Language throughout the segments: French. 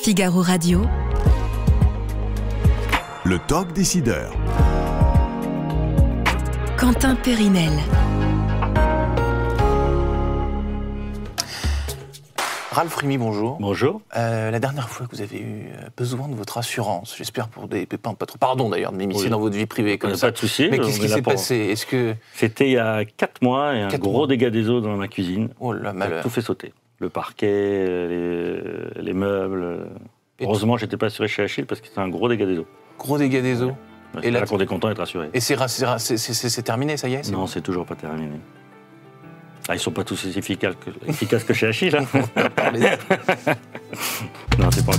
Figaro Radio. Le Talk Décideur. Quentin Périnel. Ralph Rémy, bonjour. Bonjour. La dernière fois que vous avez eu besoin de votre assurance, j'espère pour des pépins pas trop... Pardon d'ailleurs de m'immiscer dans votre vie privée comme ça. Pas de souci. Mais qu'est-ce qui s'est passé? Est-ce que... C'était il y a 4 mois et un gros dégât des eaux dans ma cuisine. Oh là, malheur. Tout fait sauter. Le parquet, les meubles. Heureusement, j'étais pas assuré chez Achille parce que c'était un gros dégât des eaux. Gros dégât des eaux. Et là, qu'on est content d'être assuré. Et c'est terminé, ça y est? Non, c'est toujours pas terminé. Ah, ils sont pas tous aussi efficaces que chez Achille, hein. Non, c'est pas...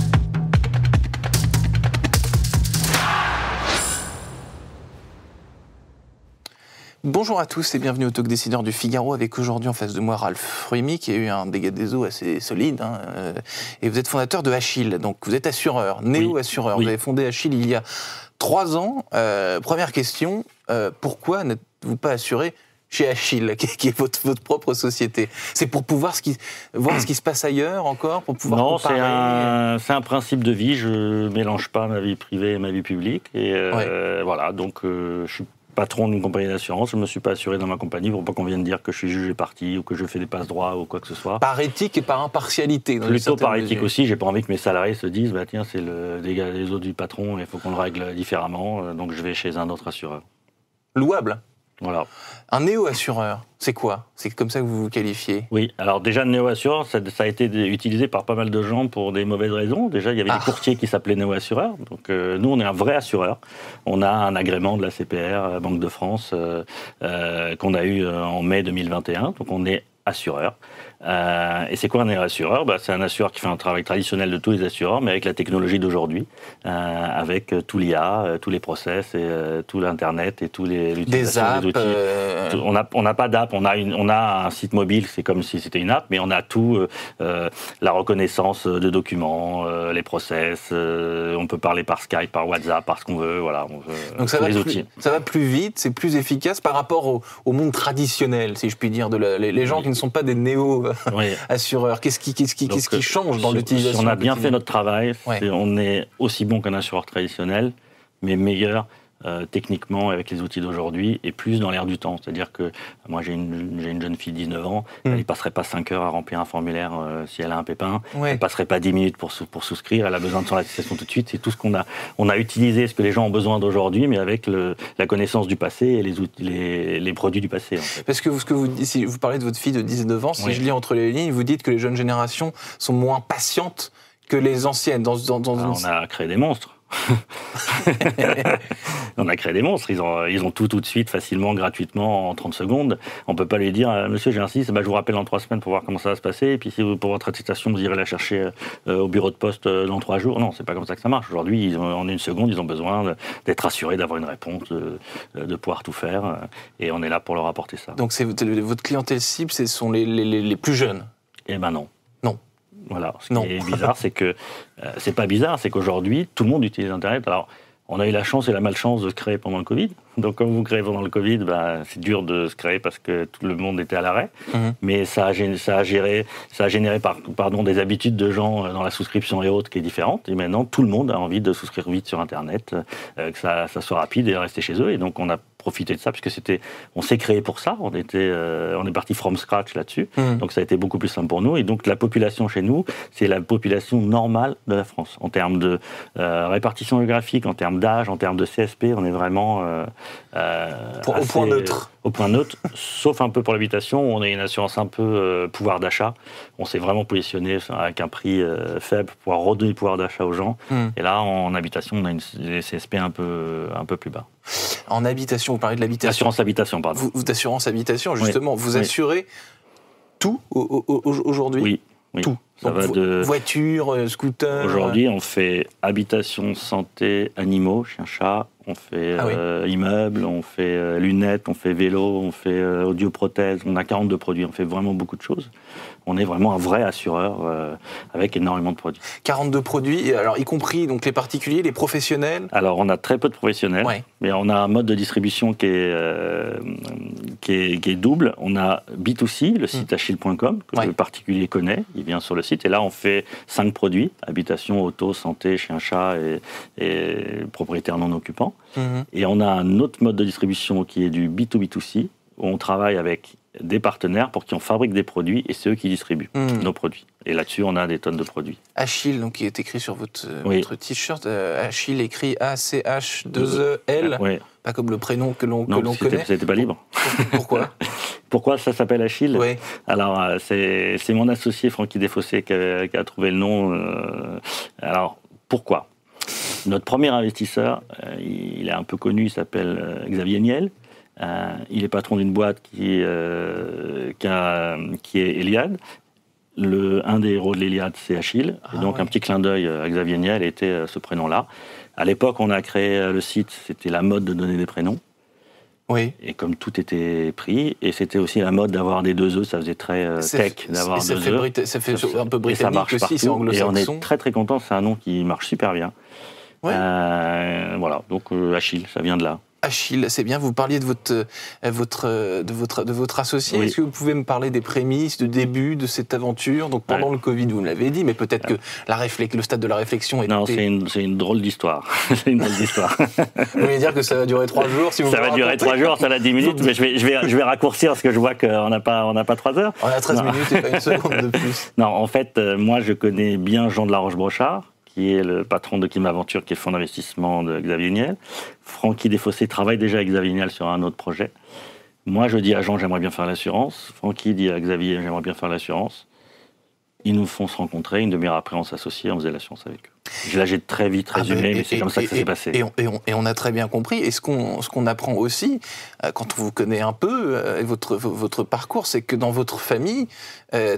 Bonjour à tous et bienvenue au Talk Décideur du Figaro, avec aujourd'hui en face de moi Ralph Rémy qui a eu un dégât des eaux assez solide, hein, et vous êtes fondateur de Achille, donc vous êtes assureur, néo-assureur. Oui. Vous avez fondé Achille il y a 3 ans. Première question, pourquoi n'êtes-vous pas assuré chez Achille, qui est votre propre société? C'est pour pouvoir voir ce qui se passe ailleurs encore, pour pouvoir comparer? Non, c'est un principe de vie. Je mélange pas ma vie privée et ma vie publique. Et voilà, donc je suis patron d'une compagnie d'assurance. Je ne me suis pas assuré dans ma compagnie pour pas qu'on vienne dire que je suis jugé parti ou que je fais des passe-droits ou quoi que ce soit. Par éthique et par impartialité. Plutôt par éthique aussi. J'ai pas envie que mes salariés se disent bah tiens, c'est le dégât des eaux du patron, il faut qu'on le règle différemment. Donc je vais chez un autre assureur. Louable. Voilà. Un néo-assureur, c'est quoi? C'est comme ça que vous vous qualifiez? Oui, alors déjà, néo-assureur, ça a été utilisé par pas mal de gens pour des mauvaises raisons. Déjà, il y avait des courtiers qui s'appelaient néo-assureurs. Donc nous, on est un vrai assureur. On a un agrément de la CPR, Banque de France, qu'on a eu en mai 2021. Donc on est assureur. Et c'est quoi un assureur? C'est un assureur qui fait un travail traditionnel de tous les assureurs, mais avec la technologie d'aujourd'hui, avec tout l'IA, tous les process, et tout l'Internet et tous l'utilisation des outils. On n'a pas d'app, on a un site mobile, c'est comme si c'était une app, mais on a tout, la reconnaissance de documents, les process, on peut parler par Skype, par WhatsApp, par ce qu'on veut, voilà. Donc ça va plus vite, c'est plus efficace par rapport au monde traditionnel, si je puis dire, les gens qui ne sont pas des néo-assureurs. Qu'est-ce qui change dans l'utilisation? Si on a bien fait notre travail, on est aussi bon qu'un assureur traditionnel, mais meilleur techniquement avec les outils d'aujourd'hui et plus dans l'air du temps. C'est-à-dire que moi j'ai une jeune fille de 19 ans, elle ne passerait pas 5 heures à remplir un formulaire si elle a un pépin, elle ne passerait pas 10 minutes pour souscrire, elle a besoin de son attestation tout de suite. C'est tout ce qu'on a utilisé, ce que les gens ont besoin d'aujourd'hui, mais avec la connaissance du passé et les produits du passé. En fait. Parce que si vous parlez de votre fille de 19 ans, si je lis entre les lignes, vous dites que les jeunes générations sont moins patientes que les anciennes. On a créé des monstres. On a créé des monstres, ils ont tout de suite, facilement, gratuitement, en 30 secondes. On ne peut pas lui dire monsieur, j'ai un 6, je vous rappelle dans 3 semaines pour voir comment ça va se passer, et puis si pour votre attestation, vous irez la chercher au bureau de poste dans 3 jours. Non, c'est pas comme ça que ça marche. Aujourd'hui, en 1 seconde, ils ont besoin d'être assurés, d'avoir une réponse, de pouvoir tout faire, et on est là pour leur apporter ça. Donc votre clientèle cible, ce sont les plus jeunes? Eh ben non. Voilà. Ce qui est bizarre, c'est que c'est pas bizarre, c'est qu'aujourd'hui tout le monde utilise Internet. Alors, on a eu la chance et la malchance de se créer pendant le Covid. Donc, comme vous créez pendant le Covid, c'est dur de se créer parce que tout le monde était à l'arrêt. Mais ça a généré des habitudes de gens dans la souscription et autres qui est différente. Et maintenant, tout le monde a envie de souscrire vite sur Internet, que ça soit rapide et de rester chez eux. Et donc, on a profité de ça puisque on s'est créé pour ça. On est parti from scratch là-dessus. Donc, ça a été beaucoup plus simple pour nous. Et donc, la population chez nous, c'est la population normale de la France. En termes de répartition géographique, en termes d'âge, en termes de CSP, on est vraiment au point neutre. Au point neutre, sauf un peu pour l'habitation, où on a une assurance un peu pouvoir d'achat. On s'est vraiment positionné avec un prix faible pour pouvoir redonner le pouvoir d'achat aux gens. Et là, en habitation, on a des CSP un peu plus bas. En habitation, vous parlez de l'habitation. Assurance habitation, pardon. Assurance habitation, justement, vous assurez tout aujourd'hui? Oui. Tout. Ça va de voiture, scooter. Aujourd'hui, on fait habitation, santé, animaux, chien, chat. On fait immeubles, on fait lunettes, on fait vélo, on fait audioprothèse. On a 42 produits. On fait vraiment beaucoup de choses. On est vraiment un vrai assureur avec énormément de produits. 42 produits, alors y compris donc les particuliers, les professionnels? Alors, on a très peu de professionnels, mais on a un mode de distribution qui est double. On a B2C, le site Achille.com, que le particulier connaît. Il vient sur le site. Et là, on fait 5 produits, habitation, auto, santé, chien-chat et propriétaires non occupants. Et on a un autre mode de distribution qui est du B2B2C, où on travaille avec des partenaires pour qui on fabrique des produits et c'est eux qui distribuent nos produits. Et là-dessus, on a des tonnes de produits. Achille, donc, qui est écrit sur votre t-shirt, Achille écrit A-C-H-2-E-L, pas comme le prénom que l'on connaît. C'était pas libre. Pourquoi ? Pourquoi ça s'appelle Achille ? Oui. Alors, c'est mon associé Francky Desfossés qui a trouvé le nom. Alors, pourquoi ? Notre premier investisseur, il est un peu connu, il s'appelle Xavier Niel. Il est patron d'une boîte qui est Eliade. Un des héros de l'Eliade, c'est Achille. Et donc, un petit clin d'œil à Xavier Niel était ce prénom-là. À l'époque, on a créé le site, c'était la mode de donner des prénoms. Oui. Et comme tout était pris, et c'était aussi la mode d'avoir des 2 E, ça faisait très tech d'avoir 2 E. Ça fait un peu britannique, et ça marche aussi, c'est anglo-saxon. Et on est très très content, c'est un nom qui marche super bien. Ouais. Voilà, donc Achille, ça vient de là. Achille, c'est bien. Vous parliez de votre associé. Oui. Est-ce que vous pouvez me parler des prémices, du début de cette aventure ? Donc pendant le Covid, vous me l'avez dit, mais peut-être que le stade de la réflexion était... Non, c'est une drôle d'histoire. C'est une drôle d'histoire. Vous voulez dire que ça va durer 3 jours si vous Ça va durer 3 jours, ça va 10 minutes, mais je vais raccourcir parce que je vois qu'on n'a pas 3 heures. On a 13 minutes et pas une seconde de plus. Non, en fait, moi je connais bien Jean de la Roche-Brochard, qui est le patron de Kim Aventure, qui est le fonds d'investissement de Xavier Niel. Francky Desfossés travaille déjà avec Xavier Niel sur un autre projet. Moi, je dis à Jean, j'aimerais bien faire l'assurance. Francky dit à Xavier, j'aimerais bien faire l'assurance. Ils nous font se rencontrer. Une demi-heure après, on s'associe, on faisait l'assurance avec eux. Là, j'ai très vite résumé, mais c'est comme ça que ça s'est passé. Et on a très bien compris. Et ce qu'on apprend aussi, quand on vous connaît un peu, votre parcours, c'est que dans votre famille,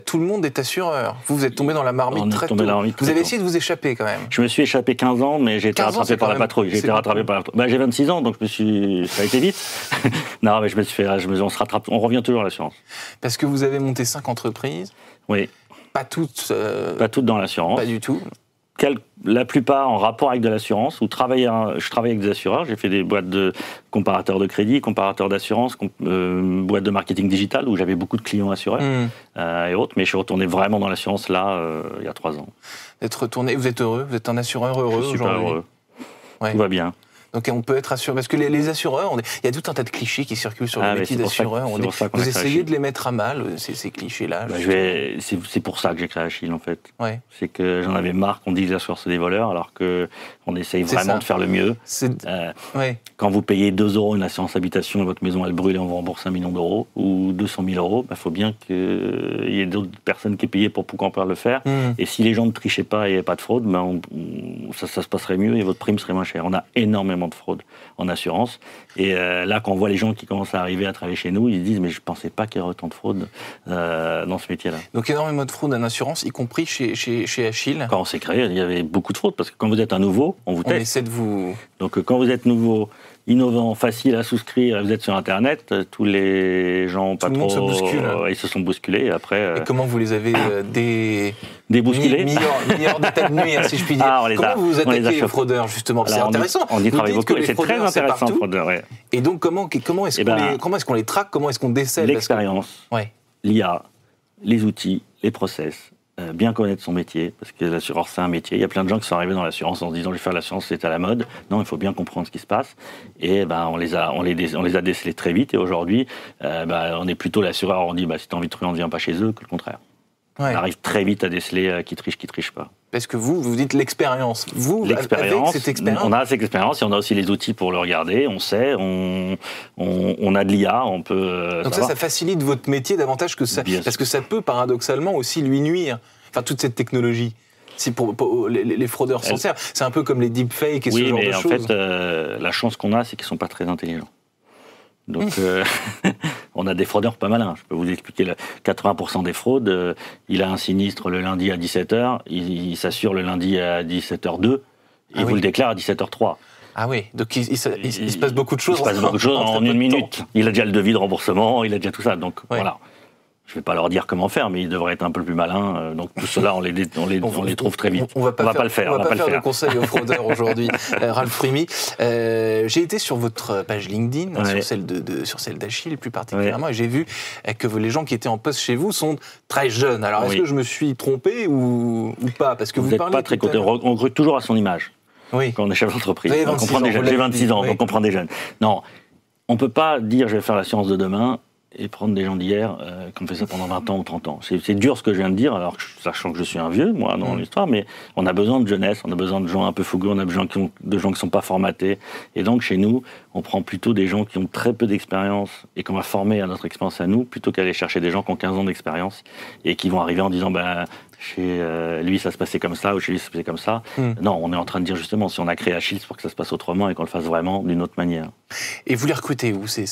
tout le monde est assureur. Vous êtes tombé dans la marmite très tôt. Vous avez essayé de vous échapper quand même. Je me suis échappé 15 ans, mais j'ai été rattrapé par la patrouille. J'ai 26 ans, donc ça a été vite. Non, mais on se rattrape. On revient toujours à l'assurance. Parce que vous avez monté 5 entreprises. Oui. Pas toutes dans l'assurance. Pas du tout. La plupart en rapport avec de l'assurance, je travaille avec des assureurs, j'ai fait des boîtes de comparateurs de crédit, comparateurs d'assurance, boîtes de marketing digital où j'avais beaucoup de clients assureurs et autres, mais je suis retourné vraiment dans l'assurance là, il y a 3 ans. Vous êtes heureux, vous êtes un assureur heureux aujourd'hui ? Je suis super heureux, tout va bien. Donc on peut être assureur, parce que les assureurs, il y a tout un tas de clichés qui circulent sur le métier d'assureur. Vous essayez de les mettre à mal, ces clichés-là. C'est pour ça que j'ai créé Achille, en fait. Ouais. C'est que j'en avais marre qu'on dise que les assureurs c'est des voleurs, alors qu'on essaye vraiment de faire le mieux. Quand vous payez 2 € une assurance habitation et votre maison elle brûle et on vous rembourse 1 million d'euros ou 200 000 €, il faut bien qu'il y ait d'autres personnes qui aient payé pour qu'on puisse le faire. Et si les gens ne trichaient pas et il n'y avait pas de fraude, ça se passerait mieux et votre prime serait moins chère. On a énormément de fraude en assurance. Et là, quand on voit les gens qui commencent à arriver à travailler chez nous, ils se disent « mais je ne pensais pas qu'il y aurait autant de fraude dans ce métier-là ». Donc énormément de fraude en assurance, y compris chez Achille. Quand on s'est créé, il y avait beaucoup de fraude, parce que quand vous êtes un nouveau, on vous teste. On essaie de vous... Donc quand vous êtes nouveau, innovant, facile à souscrire, vous êtes sur Internet, tous les gens pas trop... Ils se sont bousculés, et après... Et comment vous les avez débousculés mis hors d'état de nuire, si je puis dire. Comment vous vous attaquez aux fraudeurs, justement ? C'est intéressant. On y travaille beaucoup, et c'est très intéressant, fraudeurs. Ouais. Et donc, comment est-ce qu'on les traque ? Comment est-ce qu'on décèle ? L'expérience, l'IA, les outils, les process, bien connaître son métier, parce que l'assureur, c'est un métier. Il y a plein de gens qui sont arrivés dans l'assurance en se disant « je vais faire l'assurance, c'est à la mode ». Non, il faut bien comprendre ce qui se passe. Et on les a décelés très vite. Et aujourd'hui, on est plutôt l'assureur, on dit si tu as envie de trouver, on ne vient pas chez eux, que le contraire. On arrive très vite à déceler qui triche pas. Parce que vous dites l'expérience. L'expérience, avec cette expérience, on a cette expérience et on a aussi les outils pour le regarder. On sait, on a de l'IA, on peut. Donc ça facilite votre métier davantage que ça, parce que ça peut paradoxalement aussi lui nuire. Enfin, toute cette technologie. Si les fraudeurs s'en servent, c'est un peu comme les deepfakes et ce genre de choses. Oui, mais en fait, la chance qu'on a, c'est qu'ils sont pas très intelligents. Donc, on a des fraudeurs pas malins. Je peux vous expliquer, 80% des fraudes, il a un sinistre le lundi à 17h, il s'assure le lundi à 17h02, et vous le déclare à 17h03. Ah oui, donc il se passe beaucoup de choses. Il se passe beaucoup de choses en 1 minute. Il a déjà le devis de remboursement, il a déjà tout ça, donc voilà. Je ne vais pas leur dire comment faire, mais ils devraient être un peu plus malins. Donc tout cela, on les trouve très vite. On va pas le faire. On va pas faire de conseils aux fraudeurs aujourd'hui. Ralph Fruimy, j'ai été sur votre page LinkedIn, sur celle d'Achille plus particulièrement, et j'ai vu que les gens qui étaient en poste chez vous sont très jeunes. Alors est-ce que je me suis trompé ou pas? Parce que vous n'êtes pas très content. On recrute toujours à son image. Oui. Quand on est chef d'entreprise. On comprend des jeunes. J'ai 26 ans, donc on prend des jeunes. Non, on ne peut pas dire je vais faire la science de demain et prendre des gens d'hier qui ont fait ça pendant 20 ans ou 30 ans. C'est dur ce que je viens de dire, alors sachant que je suis un vieux, moi, dans l'histoire, mais on a besoin de jeunesse, on a besoin de gens un peu fougueux, on a besoin de gens qui ne sont pas formatés. Et donc, chez nous, on prend plutôt des gens qui ont très peu d'expérience et qu'on va former à notre expérience à nous, plutôt qu'aller chercher des gens qui ont 15 ans d'expérience et qui vont arriver en disant chez lui, ça se passait comme ça, ou chez lui, ça se passait comme ça. Non, on est en train de dire justement, si on a créé Achille, c'est pour que ça se passe autrement et qu'on le fasse vraiment d'une autre manière. Et vous les recrutez où, ces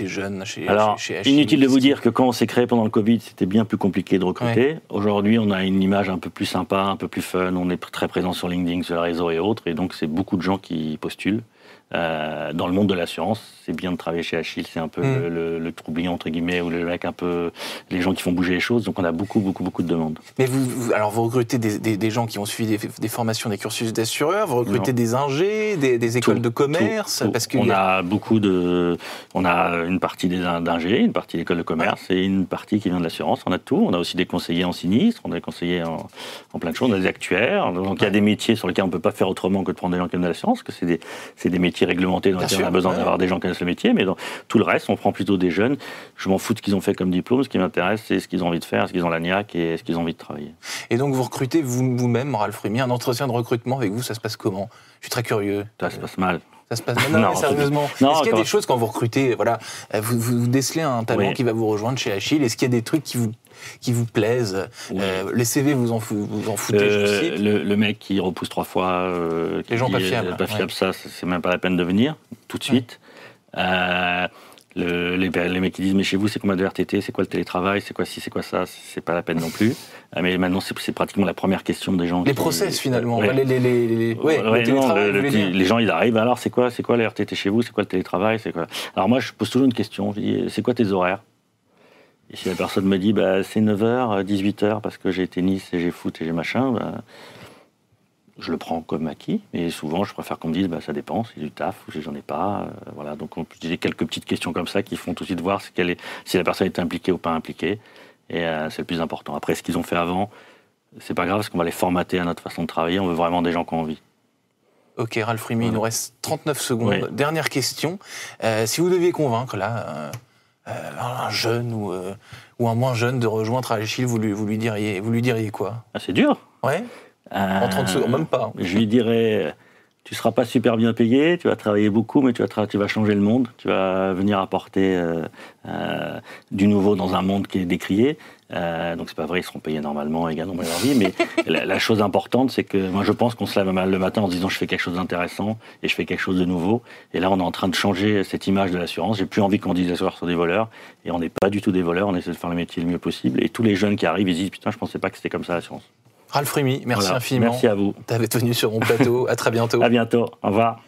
jeunes chez Achille? Inutile de vous dire que quand on s'est créé pendant le Covid, c'était bien plus compliqué de recruter. Ouais. Aujourd'hui, on a une image un peu plus sympa, un peu plus fun. On est très présent sur LinkedIn, sur les réseaux et autres. Et donc, c'est beaucoup de gens qui postulent. Dans le monde de l'assurance, c'est bien de travailler chez Achille, c'est un peu le troublion, entre guillemets, ou le mec un peu... les gens qui font bouger les choses, donc on a beaucoup de demandes. Mais vous recrutez des gens qui ont suivi des formations, des cursus d'assureurs, vous recrutez des ingés, des écoles de commerce tout. Parce que on a une partie des ingés, une partie d'école de commerce et une partie qui vient de l'assurance, on a tout. On a aussi des conseillers en sinistre, on a des conseillers en plein de choses, on a des actuaires, donc il y a des métiers sur lesquels on ne peut pas faire autrement que de prendre des gens qui viennent de l'assurance, parce que c'est des métiers réglementés dans lesquels on a besoin d'avoir des gens qui connaissent le métier, mais dans tout le reste, on prend plutôt des jeunes. Je m'en fous de ce qu'ils ont fait comme diplôme, ce qui m'intéresse, c'est ce qu'ils ont envie de faire, ce qu'ils ont la niaque et ce qu'ils ont envie de travailler. Et donc vous recrutez vous-même, Ralph Fruimy, un entretien de recrutement avec vous, ça se passe comment? Je suis très curieux. Ça se passe mal. Ça se passe mal. Non, sérieusement. Est-ce qu'il y a des choses quand vous recrutez, vous décelez un talent qui va vous rejoindre chez Achille? Est-ce qu'il y a des trucs qui vous plaisent? Les CV, vous en foutez, je cite. Le mec qui repousse 3 fois, les gens pas fiables. Pas fiable, ça, c'est même pas la peine de venir, tout de suite. Les mecs qui disent mais chez vous c'est combien de RTT, c'est quoi le télétravail, c'est quoi ci, c'est quoi ça, c'est pas la peine non plus. Mais maintenant c'est pratiquement la première question des gens. Les process finalement, les gens ils arrivent, alors c'est quoi les RTT chez vous, c'est quoi le télétravail, c'est quoi. Alors moi je pose toujours une question, je dis c'est quoi tes horaires? Et si la personne me dit c'est 9h, 18h parce que j'ai tennis et j'ai foot et j'ai machin, je le prends comme acquis, mais souvent je préfère qu'on me dise ça dépend, c'est du taf ou j'en ai pas. Voilà, donc on peut utiliser quelques petites questions comme ça qui font tout de suite voir si la personne est impliquée ou pas impliquée, et c'est le plus important. Après, ce qu'ils ont fait avant, c'est pas grave parce qu'on va les formater à notre façon de travailler, on veut vraiment des gens qui ont envie. Ok, Ralph Fruimy, il nous reste 39 secondes. Ouais. Dernière question, si vous deviez convaincre là un jeune ou un moins jeune de rejoindre Achille, vous lui diriez quoi? C'est dur. Ouais. En 30 secondes, même pas. Je lui dirais, tu ne seras pas super bien payé, tu vas travailler beaucoup, mais tu vas changer le monde, tu vas venir apporter du nouveau dans un monde qui est décrié. Donc c'est pas vrai, ils seront payés normalement et gagnent leur vie, mais la chose importante, c'est que moi je pense qu'on se lève le matin en se disant je fais quelque chose d'intéressant et je fais quelque chose de nouveau. Et là on est en train de changer cette image de l'assurance. J'ai plus envie qu'on dise les assureurs sont des voleurs, et on n'est pas du tout des voleurs, on essaie de faire le métier le mieux possible. Et tous les jeunes qui arrivent, ils disent putain, je pensais pas que c'était comme ça l'assurance. Ralph Fruimy, merci infiniment. Merci à vous. T'avais tenu sur mon plateau. À très bientôt. À bientôt. Au revoir.